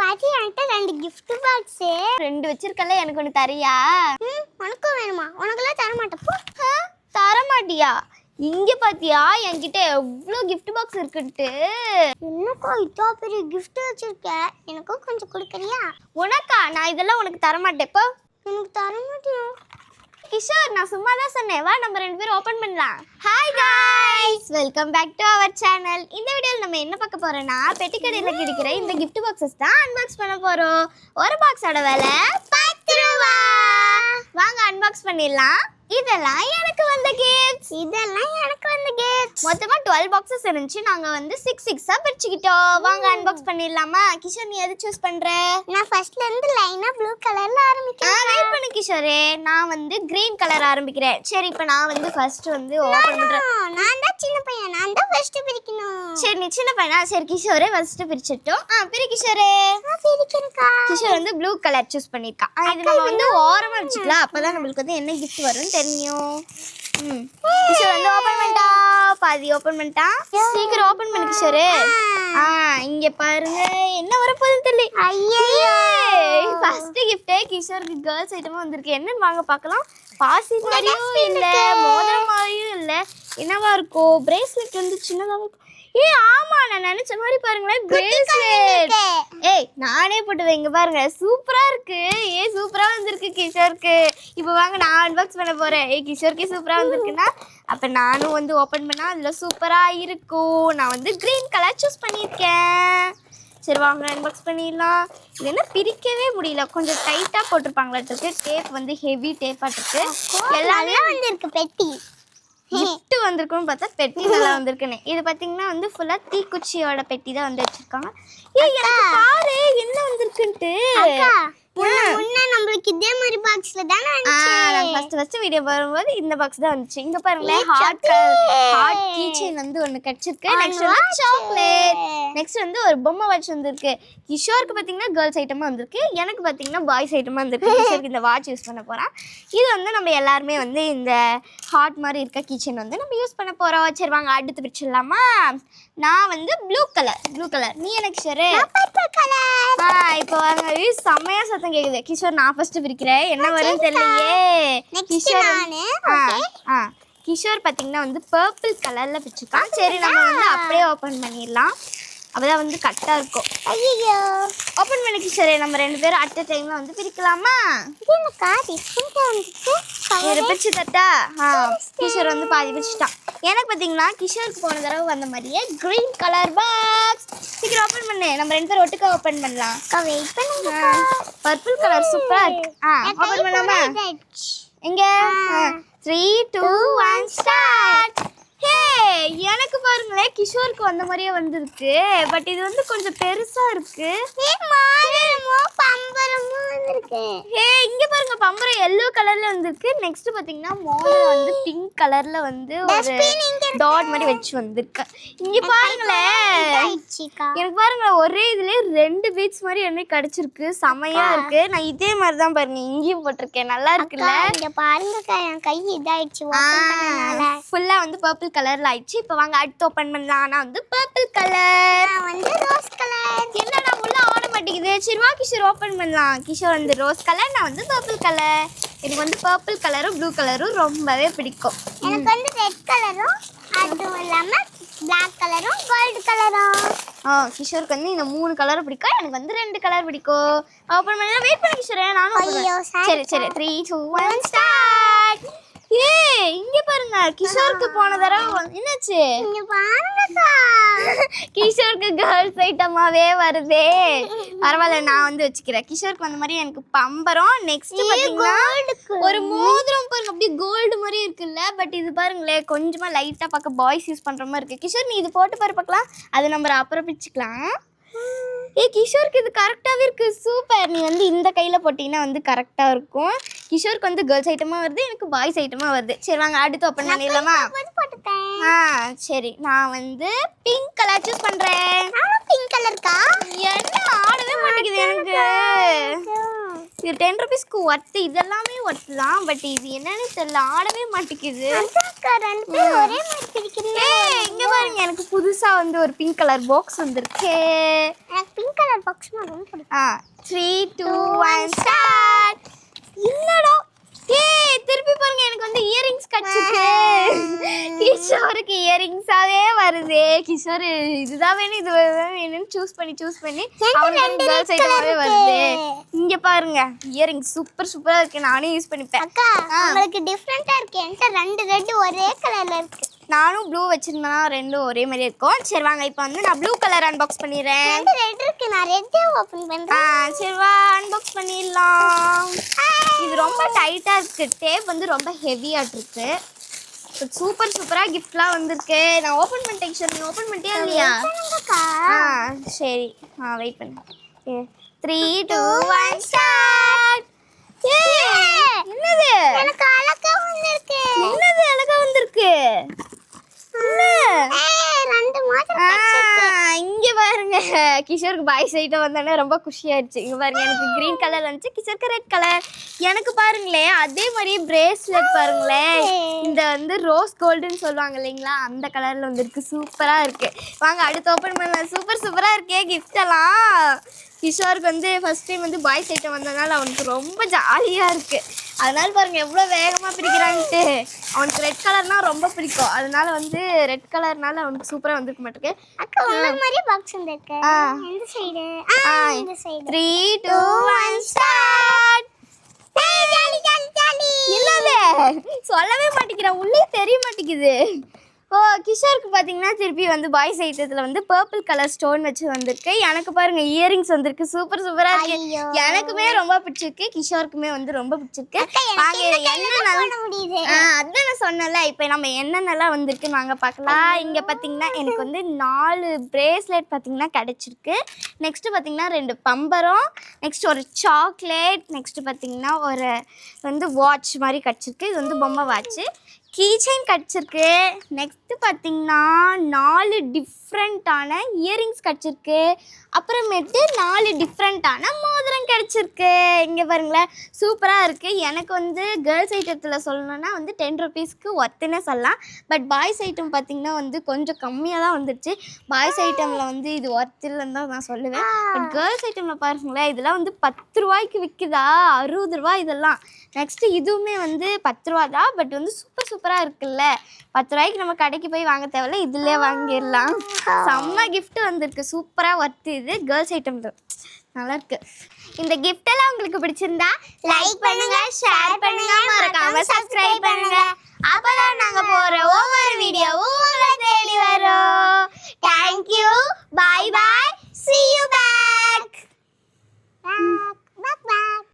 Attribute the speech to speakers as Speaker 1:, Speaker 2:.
Speaker 1: பாட்டி என்கிட்ட 2 gift box.
Speaker 2: 2 வச்சிருக்கல, எனக்கு ஒன்னு தரியா?
Speaker 1: உனக்கும் வேணுமா? உனக்கெல்லாம் தர மாட்டேன் போ.
Speaker 2: தர மாட்டியா? இங்க பாத்தியா என்கிட்ட எவ்வளோ gift box இருக்குன்ட்டு.
Speaker 1: என்னக்கா இவ்வளோ பெரிய gift வச்சிருக்க? எனக்கும் கொஞ்சம் கொடுக்கறியா?
Speaker 2: உனக்கா? நான் இதெல்லாம் உனக்கு தர மாட்டேன் போ.
Speaker 1: எனக்கு தர மாட்டியா?
Speaker 2: கிஷோர், நான் சும்மா தான் சொன்னேன், வா நம்ம 2 பேரும் ஓபன் பண்ணலாம். Hi guys, welcome back to our channel. இந்த வீடியோல நம்ம என்ன பார்க்க போறோம்னா, பெட்டி கடையில கிடைக்கிற இந்த gift boxes தான் அன்பாக்ஸ் பண்ண போறோம். ஒரு பாக்ஸோட விலை 10 ரூபாய். வாங்க அன்பாக்ஸ் பண்ணிடலாம். இதெல்லாம் எனக்கு வந்த கிஃப்ட்ஸ். மொத்தமா 12 பாக்ஸஸ் இருந்துச்சு. நாங்க வந்து 6 ஆ பிரிச்சுக்கிட்டோம். வாங்க அன்பாக்ஸ் பண்ணிடலாமா? கிஷோர், நீ எது சூஸ் பண்ற?
Speaker 1: நான் ஃபர்ஸ்ட்ல இருந்து லைனா ப்ளூ கலர்ல ஆரம்பிக்கிறேன்.
Speaker 2: வெயிட் பண்ணு கிஷோரே, நான் வந்து கிரீன் கலர் ஆரம்பிக்கிறேன். சரி, இப்போ நான் வந்து ஃபர்ஸ்ட் வந்து ஓபன் பண்றேன்.
Speaker 1: நான் தான் சின்ன பையன், நான் தான் ஃபர்ஸ்ட் பிரிக்கணும்.
Speaker 2: சரி, நீ சின்ன பையனா? சரி கிஷோரே ஃபர்ஸ்ட் பிரிச்சிட்டோம். பிரி கிஷோரே.
Speaker 1: பிரிக்கணும்க்கா.
Speaker 2: கிஷோர் வந்து ப்ளூ கலர் சூஸ் பண்ணிருக்கான். இது நம்ம வந்து ஓரமா வச்சுக்கலாம், அப்பதான் நம்மளுக்கு வந்து என்ன gift வரும்னு தெரியும். கிஷோர் வந்து ஓபன் பண்ணிட்டா. பாதி ஓபன் பண்ணிட்டா. சீக்கிரம் ஓபன் பண்ணு கிஷோரே. இங்க பாருங்க என்ன வரப்போகுதுன்னு தெரியல.
Speaker 1: ஐயே,
Speaker 2: ஃபர்ஸ்ட் கிஃப்டே கிஷோருக்கு கேர்ள்ஸ் ஐட்டமா வந்திருக்கு. என்னன்னு வாங்க பார்க்கலாம். பாசி மாதிரியும் இல்ல, மோதிரம் மாதிரியும் இல்ல, என்னவா இருக்கும்? பிரேஸ்லெட் வந்து சின்னதா இருக்கும். ஆமா, நான் நினைச்ச மாதிரி பாருங்களேன், பிரேஸ்லெட். நானே போட்டு வைங்க பாருங்க, சூப்பரா இருக்கு. சூப்பரா வந்திருக்கு கிஷோருக்கு. இப்போ வாங்க நான் அன்பாக்ஸ் பண்ண போறேன். கிஷோருக்கே சூப்பரா வந்திருக்குன்னா அப்ப நானும் வந்து ஓபன் பண்ணா அதுல சூப்பரா இருக்கும். நான் வந்து கிரீன் கலர் சூஸ் பண்ணியிருக்கேன். சரி வாங்க அன்பாக்ஸ் பண்ணிடலாம். இது என்ன பிரிக்கவே முடியல, கொஞ்சம் டைட்டா போட்டிருப்பாங்களாட்டு. டேப் வந்து ஹெவி டேப்பா இருக்கு.
Speaker 1: எல்லாமே வந்திருக்கு. பெட்டி
Speaker 2: கிஃப்ட் வந்திருக்குன்னு பார்த்தா பெட்டி நல்லா வந்திருக்குன்னு. இது பார்த்தீங்கன்னா வந்து ஃபுல்லா தீக்குச்சியோட பெட்டி தான் வந்து வச்சிருக்காங்க. எனக்கு பாரு என்ன வந்திருக்குன்ட்டு.
Speaker 1: முன்ன நம்மளுக்கு இதே மாதிரி பாக்ஸ்ல தான வந்துச்சு.
Speaker 2: ஃபர்ஸ்ட் வீடியோ வரும்போது இந்த பாக்ஸ் தான் வந்துச்சு. இங்க பாருங்களேன், ஹார்ட் கீ செயின் வந்து ஒன்னு கிடைச்சிருக்கு. நெக்ஸ்ட் வந்து சாக்லேட். நெக்ஸ்ட் வந்து ஒரு பொம்மை வாட்ச் வந்திருக்கு. கிஷோருக்கு பாத்தீங்கன்னா கேர்ள்ஸ் ஐட்டமா வந்திருக்கு, எனக்கு பாத்தீங்கன்னா பாய்ஸ் ஐட்டமா வந்திருக்கு. கிஷோருக்கு இந்த வாட்ச் யூஸ் பண்ண போறான். இது வந்து நம்ம எல்லாருமே வந்து இந்த ஹார்ட் மாதிரி இருக்க கீ செயின் வந்து நம்ம யூஸ் பண்ண போறோம். சரி வாங்க அடுத்து பிரிச்சிடலாமா? நான் வந்து ப்ளூ கலர். நீ எனக்கு ஷேரு
Speaker 1: பர்பிள் கலர்.
Speaker 2: இப்போ வாங்க, செம்மையா சத்தம் கேக்குது. கிஷோர், நான் ஃபர்ஸ்ட் பிரிக்கிறேன். என்ன வரும்னு தெரியலையே. கிஷோர் பாத்தீங்கன்னா வந்து பர்பிள் கலர்ல பிரிச்சிருக்கான். சரி நம்ம வந்து அப்படியே ஓபன் பண்ணிடலாம், அப்பதான் வந்து கரெக்டா இருக்கும்.
Speaker 1: ஐயோ,
Speaker 2: ஓபன் பண்ணி கிஷோரே, நம்ம 2 பேரும் அட் அ டைம்ல வந்து பிரிக்கலாமா? பிரிச்சு தட்டா. கிஷோர் வந்து பாதி பிரிச்சுட்டான். எனக்கு பாத்தீங்கன்னா கிஷோருக்கு போன தடவை வந்த மாதிரியே கிரீன் கலர் பாக்ஸ். சீக்கிரம் ஓபன் பண்ணு, நம்ம 2 பேரும் ஒட்டுக்கா ஓபன் பண்ணலாம்.
Speaker 1: வெயிட் பண்ணுங்க.
Speaker 2: பர்பிள் கலர் சூப்பரா இருக்கு. ஓபன் பண்ணலாமா? எங்க? 3 2 1 ஸ்டார்ட். எனக்கு பாருங்களேன், கிஷோருக்கு வந்த மாதிரியே வந்திருக்கு. பட் இது வந்து கொஞ்சம் பெருசா இருக்கு. இங்க பாருங்க, பம்பரம் எல்லோ கலர்ல வந்திருக்கு. நெக்ஸ்ட் பாத்தீங்கன்னா மோதிரம் வந்து பிங்க் கலர்ல வந்து ஒரு டாட் மாதிரி வச்சு வந்திருக்கு. இங்க பாருங்களேன், எனக்கு பாருங்க ஒரே இதுல 2 பீட்ஸ் மாதிரி என்ன கிடைச்சிருக்கு. செமையா இருக்கு. நான் இதே மாதிரி தான் பாருங்க இங்கேயும் போட்டிருக்கேன். நல்லா இருக்குல்ல?
Speaker 1: இங்க பாருங்க, என் கை இதாயிடுச்சு.
Speaker 2: ஃபுல்லா வந்து பர்பிள் கலர்ல ஆயிடுச்சு. இப்போ வாங்க அடுத்து ஓபன் பண்ணலாம். நான் வந்து பர்பிள் கலர்,
Speaker 1: வந்து ரோஸ் கலர்.
Speaker 2: என்னடா உள்ள ஆட மாட்டேங்குது. சரி வா கிஷோர் ஓபன் பண்ணலாம். கிஷோர் வந்து ரோஸ் கலர், நான் வந்து பர்பிள் கலர். எனக்கு வந்து பர்பிள் கலரும் ப்ளூ கலரும் ரொம்பவே பிடிக்கும்.
Speaker 1: எனக்கு வந்து ரெட் கலரும் அதுவும் இல்லாம பிளாக் கலரும் கோல்ட் கலரும்.
Speaker 2: கிஷோருக்கு வந்து இந்த 3 கலர் பிடிக்கும், எனக்கு வந்து 2 கலர் பிடிக்கும். ஓபன் பண்ணா வெயிட் பண்ணு கிஷோரே, நானும். சரி 3 2 1 ஸ்டார்ட். இங்க பாருங்க, கிஷோருக்கு போன தடவை என்னாச்சு?
Speaker 1: இங்க பாருங்கக்கா,
Speaker 2: கிஷோருக்கு கேர்ள்ஸ் ஐட்டமாவே வருதே. பரவாயில்ல, நான் வந்து வச்சுக்கிறேன். கிஷோருக்கு வந்த மாதிரி எனக்கு பம்பரம். நெக்ஸ்ட் பாத்தீங்கன்னா ஒரு மோதிரம் பாருங்க, அப்படியே கோல்டு மாதிரி இருக்குல்ல. பட் இது பாருங்களேன், கொஞ்சமா லைட்டா பார்க்க பாய்ஸ் யூஸ் பண்ற மாதிரி இருக்கு. கிஷோர், நீ இது போட்டு பாரு பார்க்கலாம். அது நம்ம அப்புறம் பிச்சுக்கலாம். கிஷோருக்கு இது கரெக்டாகவே இருக்கு. சூப்பர். நீ வந்து இந்த கையில் போட்டிங்கன்னா வந்து கரெக்டாக இருக்கும். கிஷோருக்கு வந்து கேர்ள்ஸ் ஐட்டமாக வருது, எனக்கு பாய்ஸ் ஐட்டமாக வருது. சரி வாங்க அடுத்து ஓப்பன் பண்ணிடலாமா? சரி, நான் வந்து பிங்க் கலர் சூஸ் பண்ணுறேன்.
Speaker 1: பிங்க் கலர்க்கா?
Speaker 2: என்ன ஆடவே மாட்டேங்குது எனக்கு. இது 10 rupeesக்கு ஒர்த்து. இதெல்லாமே ஒர்த்து தான். பட் இது என்னன்னு தெரியல, ஆடவே மாட்டேங்குது.
Speaker 1: ரெண்டு பேரும் ஒரே மாதிரி பிடிக்கிறீங்க.
Speaker 2: இங்க பாருங்க, எனக்கு புதுசா வந்து ஒரு பிங்க் கலர் பாக்ஸ் வந்திருக்கு.
Speaker 1: எனக்கு பிங்க் கலர் பாக்ஸ் ரொம்ப பிடிக்கும்.
Speaker 2: 3 2 1 ஸ்டார்ட். இல்லடா, திருப்பி பாருங்க, எனக்கு வந்து இயரிங்ஸ் கிடைச்சிருக்கு. கிஷோருக்கு இயரிங்ஸாவே வருது. கிஷோர் இதுதான் வேணும், இது வேணும்னு சூஸ் பண்ணி அவனுக்கு கேர்ள்ஸ் ஐட்டமாவே வருது. இங்க பாருங்க, இயரிங்ஸ் சூப்பரா இருக்கு. நானே யூஸ் பண்ணிப்பேன்.
Speaker 1: அக்கா, உங்களுக்கு டிஃபரெண்டா இருக்கு. என்கிட்ட 2 ரெட் ஒரே கலர்ல இருக்கு.
Speaker 2: நானும் ப்ளூ வச்சிருந்தேன்னா ரெண்டும் ஒரே மாதிரி இருக்கும். சரி வாங்க, இப்போ வந்து நான் ப்ளூ கலர் அன்பாக்ஸ் பண்ணிடுறேன்.
Speaker 1: 2 ரெட் இருக்கு, நான் ரெட்டே ஓபன் பண்றேன்.
Speaker 2: சரி வா, அன்பாக்ஸ் பண்ணிடலாம். இது ரொம்ப டைட்டா இருக்கு. டேப் வந்து ரொம்ப ஹெவியாட்டு இருக்கு. சூப்பரா கிஃப்ட்லாம் வந்திருக்கு. நான் ஓபன் பண்ணிட்டேன். கிஷோர், நீ ஓபன் பண்ணிட்டியா இல்லையா? சரி, வெயிட் பண்ணு. 3 2 1 ஸ்டார்ட். என்னது?
Speaker 1: எனக்கு அழகா வந்திருக்கு.
Speaker 2: என்னது அழகா வந்திருக்கு?
Speaker 1: ரெண்டு மாதிரி
Speaker 2: இங்க பாருங்க, கிஷோருக்கு பாய்ஸ் ஐட்டம் வந்தானே ரொம்ப குஷியாயிடுச்சு. இங்க பாருங்க, எனக்கு கிரீன் கலர் வந்துச்சு, கிஷோருக்கு ரெட் கலர். எனக்கு பாருங்களேன், அதே மாதிரி பிரேஸ்லெட் பாருங்களேன், இந்த வந்து ரோஸ் கோல்டுன்னு சொல்லுவாங்க இல்லைங்களா, அந்த கலர்ல வந்துருக்கு. சூப்பரா இருக்கு. வாங்க அடுத்து ஓப்பன் பண்ணலாம். சூப்பரா இருக்கே கிஃப்ட் எல்லாம். கிஷோருக்கு வந்து ஃபர்ஸ்ட் டைம் வந்து பாய்ஸ் ஐட்டம் வந்ததுனால அவனுக்கு ரொம்ப ஜாலியாக இருக்குது. அதனால பாருங்கள் எவ்வளோ வேகமாக பிரிக்கிறான்ட்டு. அவனுக்கு ரெட் கலர்னா ரொம்ப பிடிக்கும். அதனால வந்து ரெட் கலர்னால அவனுக்கு சூப்பராக வந்துருக்க மாட்டேங்க.
Speaker 1: அக்கா உங்களுக்கு மாதிரி பாக்ஸ் வந்திருக்கு. இந்த சைடு இந்த சைடு.
Speaker 2: 3 2 1 ஸ்டார்ட். இல்ல சொல்லவே மாட்டேங்கிறான், உள்ளே தெரிய மாட்டேங்குது. கிஷோருக்கு பார்த்தீங்கன்னா திருப்பி வந்து பாய்ஸ் ஐட்டத்தில் வந்து பர்பிள் கலர் ஸ்டோன் வச்சு வந்திருக்கு. எனக்கு பாருங்க இயரிங்ஸ் வந்திருக்கு. சூப்பராக இருக்கு. எனக்குமே ரொம்ப பிடிச்சிருக்கு, கிஷோருக்குமே வந்து ரொம்ப பிடிச்சிருக்கு. அதான் நான் சொன்னல, இப்போ நம்ம என்னென்னலாம் வந்திருக்குன்னு வாங்க பார்க்கலாம். இங்கே பார்த்தீங்கன்னா எனக்கு வந்து 4 பிரேஸ்லெட் பார்த்தீங்கன்னா கிடச்சிருக்கு. நெக்ஸ்ட்டு பார்த்தீங்கன்னா 2 பம்பரம், நெக்ஸ்ட் ஒரு சாக்லேட், நெக்ஸ்ட்டு பார்த்தீங்கன்னா ஒரு வந்து வாட்ச் மாதிரி கிடச்சிருக்கு. இது வந்து பொம்மை வாட்ச்சு. கீச்சைன் கிடச்சிருக்கு. நெக்ஸ்ட்டு பார்த்தீங்கன்னா 4 டிஃப்ரெண்ட்டான இயரிங்ஸ் கிடச்சிருக்கு. அப்புறமேட்டு 4 டிஃப்ரெண்ட்டான மோதிரம் கிடச்சிருக்கு. இங்கே பாருங்களேன், சூப்பராக இருக்குது. எனக்கு வந்து கேர்ள்ஸ் ஐட்டத்தில் சொல்லணுன்னா வந்து 10 rupeesக்கு ஒர்த்துன்னே சொல்லலாம். பட் பாய்ஸ் ஐட்டம் பார்த்திங்கன்னா வந்து கொஞ்சம் கம்மியாக தான் வந்துடுச்சு. பாய்ஸ் ஐட்டமில் வந்து இது ஒர்த் இல்லைன்னு தான் நான் சொல்லுவேன். பட் கேர்ள்ஸ் ஐட்டமில் பாருங்களேன், இதெல்லாம் வந்து 10 ரூபாய்க்கு விற்குதா, 60 ரூபா இதெல்லாம். நெக்ஸ்ட்டு இதுவுமே வந்து 10 ரூபா தான். பட் வந்து சூப்பராக இருக்குல்ல. 10 ரூபாய்க்கு நம்ம கடைக்கு போய் வாங்க தேவையில்ல, இதுலேயே வாங்கிடலாம். செம்ம கிஃப்ட் வந்திருக்கு. சூப்பராக ஒர்த்து. இது கேர்ள்ஸ் ஐட்டம் நல்லா இருக்கு. இந்த கிஃப்ட் எல்லாம் உங்களுக்கு பிடிச்சிருந்தா லைக் பண்ணுங்க, ஷேர் பண்ணுங்க, மறக்காம சப்ஸ்கிரைப் பண்ணுங்க. அப்பதான் நாங்க போற ஒவ்வொரு வீடியோவும் உங்களை தேடி வரும். Thank you. Bye bye. See you back.